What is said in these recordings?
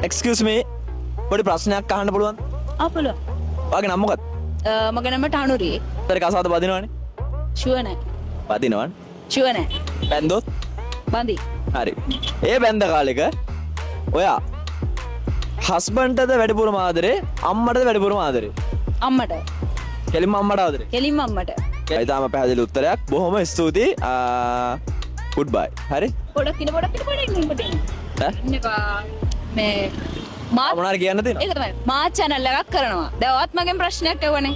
Excuse me. පොඩි ප්‍රශ්නයක් අහන්න පුළුවන්? පුළුවන්. ඔයාගේ නම මොකක්ද? මගේ නම ටානුරි. උත්තර කසාද බදිනවනේ. ෂුවර් නැහැ. බදිනවනේ. ෂුවර් නැහැ. බැන්දොත්? බඳි. හරි. ඒ බැන්ද කාලෙක ඔයා හස්බන්ඩ්ටද වැඩිපුරම ආදරේ අම්මටද වැඩිපුරම ආදරේ? අම්මට. කෙලින්ම අම්මට ආදරේ. කෙලින්ම අම්මට. ඊටාම පැහැදිලි උත්තරයක්. බොහොම ස්තුතියි. good bye. හරි? පොඩක් ඉන්න ඈ? ඉන්නකෝ මේ මාත් මොනවාරි කියන්න තියෙනවද? ඒක තමයි. මාත් channel එකක් කරනවා. දැන් ඔයත් මගෙන් ප්‍රශ්නයක් අහුවනේ.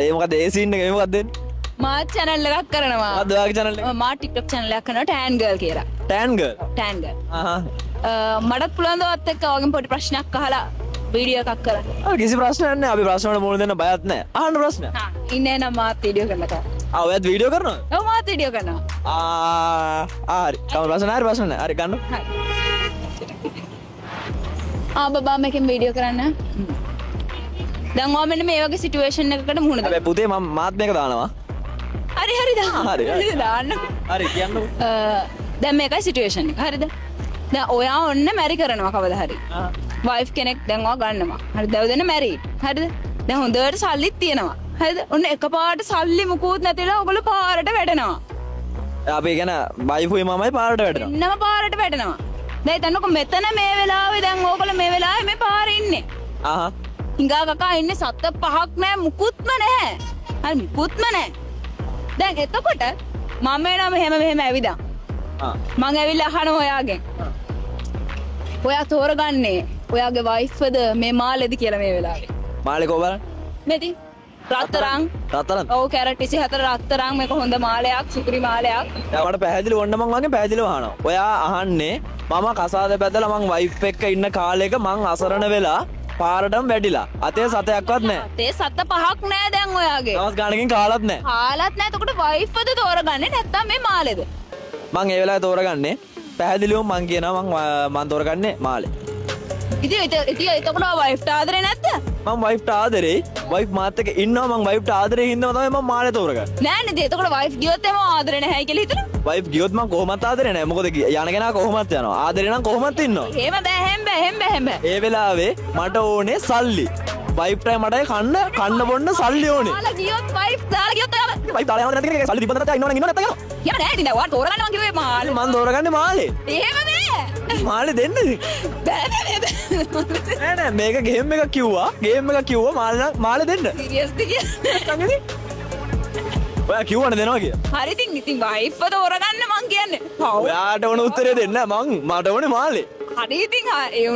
ඒ මොකද ඒ සීන් එක මොකක්ද දෙන්නේ? මාත් channel එකක් කරනවා. මොකද්ද ඔයාගේ channel එක? මාත් TikTok channel එකක් කරනවා Tan Girl කියලා. Tan girl. Tan Girl. ආහා. මටත් පුළුවන් ද ඔයත් එක්ක ඔයගෙන් පොඩි ප්‍රශ්නයක් අහලා වීඩියෝ එකක් කරන්න. කිසි ප්‍රශ්නයක් නැහැ. අපි ප්‍රශ්න වලට මුහුණ දෙන්න බයත් නැහැ. අහන්න ප්‍රශ්න. හා ඉන්නේ නම් මාත් වීඩියෝ කරලා. ඔයත් වීඩියෝ කරනවද? ඔව් මාත් වීඩියෝ කරනවා. හරි. කවුරු ප්‍රශ්න නැහැ ප්‍රශ්න නැහැ. හරි ගන්න. හරි. බබා මේකෙන් වීඩියෝ කරන්න. දැන් ඔයා මෙන්න මේ වගේ සිටුේෂන් එකකට මුහුණ දෙන්න. හැබැයි පුතේ මම මාත් මේක දානවා. හරි දාන්න. හරි. දාන්න. හරි කියන්නකෝ. දැන් මේකයි සිටුේෂන් එක. හරිද? දැන් ඔයා ඔන්න මැරි කරනවා කවදා හරි. වයිෆ් කෙනෙක් දැන් ඔයා ගන්නවා. හරි දැන් දෙන්න මැරි. හරිද? දැන් හොඳට සල්ලිත් තියෙනවා. හරිද? ඔන්න එකපාරට සල්ලි මුකුත් නැතිලා ඔයගොල්ලෝ පාරට වැටෙනවා. අපි කියන වයිෆුයි මමයි පාරට වැටෙනවා. ඉන්නම පාරට වැටෙනවා. දැන් හිතන්නකෝ මෙතන මේ වෙලාවේ දැන් ඕගොල්ලෝ මේ වෙලාවේ මේ පාරේ ඉන්නේ. ආහා. හිඟා කකා ඉන්නේ සත්ත පහක් නෑ මුකුත්ම නැහැ. හරි මුකුත්ම නැහැ. දැන් එතකොට මම එනවා මෙහෙම ඇවිදා. මං ඇවිල්ලා අහනවා ඔයාගෙන්. ඔයා තෝරගන්නේ ඔයාගේ වයිෆ්ද මේ මාළේද කියලා මේ වෙලාවේ. මාළේ කො බලන්න. මෙති රත්තරන්. රත්තරන්. ඔව් කැරට් 24 රත්තරන් මේක හොඳ මාළයක් සුපිරි මාළයක්. දැන් මට පැහැදිලි වොන්න මං වගේ පැහැදිලිව අහනවා. ඔයා අහන්නේ මම කසාද බැදලා මං වයිෆ් එක්ක ඉන්න කාලෙක මං අසරණ වෙලා පාරටම වැටිලා. අතේ සතයක්වත් නැහැ. තේ සත පහක් නෑ දැන් ඔයාගේ. දවස් ගානකින් කාලත් නැහැ. කාලත් නෑ. එතකොට වයිෆ්ද තෝරගන්නේ නැත්තම් මේ මාළේද? මං ඒ වෙලාවේ තෝරගන්නේ පැහැදිලිව මං කියනවා මං තෝරගන්නේ මාළේ. ඉතින් එතකොට වයිෆ්ට ආදරේ නැද්ද? මං වයිෆ්ට ආදරේ. වයිෆ් මාත් එක්ක ඉන්නවා මං වයිෆ්ට ආදරේ හින්දාම තමයි මං මාළේ තෝරගන්නේ. නෑ නේද? එතකොට වයිෆ් ගියොත් එම ආදරේ නැහැ කියලා හිතනවා. වයිෆ් ගියොත් මං කොහොමත් ආදරේ නැහැ. මොකද යන කෙනා කොහොමත් යනවා. ආදරේ නම් කොහොමත් ඉන්නවා. එහෙම බෑ. ඒ වෙලාවේ මට ඕනේ සල්ලි. වයිෆ්ටයි මටයි කන්න බොන්න සල්ලි ඕනේ. දාලා ගියොත් වයිෆ් දාලා ගියොත් එයාම වයිෆ් දාලා යනවා නැති කෙනෙක් සල්ලි තිබ්බ නැත්නම් ඉන්නවනම් ඉන්නව නැත්නම් යනවා. යම නෑ ඉතින් දැන් ඔයා තෝරගන්නවා කිව්වේ මාළේ. මං තෝරගන්නේ මාළේ. එහෙම බෑ. මාළේ දෙන්න ඉතින්. බෑ. නෑ මේක ගේම් එකක් කිව්වා. ගේම් එකක් කිව්වා මාළේ දෙන්න. සීරියස්ද කියන්නේ? නැත්නම් ඉතින් ඔයා කිව්වනේ දෙනවා කියලා. හරි ඉතින් වයිෆ්ව තෝරගන්න මං කියන්නේ. ඔයාට ඕන උත්තරේ දෙන්න මට ඕනේ මාළේ. හරි ඉතින්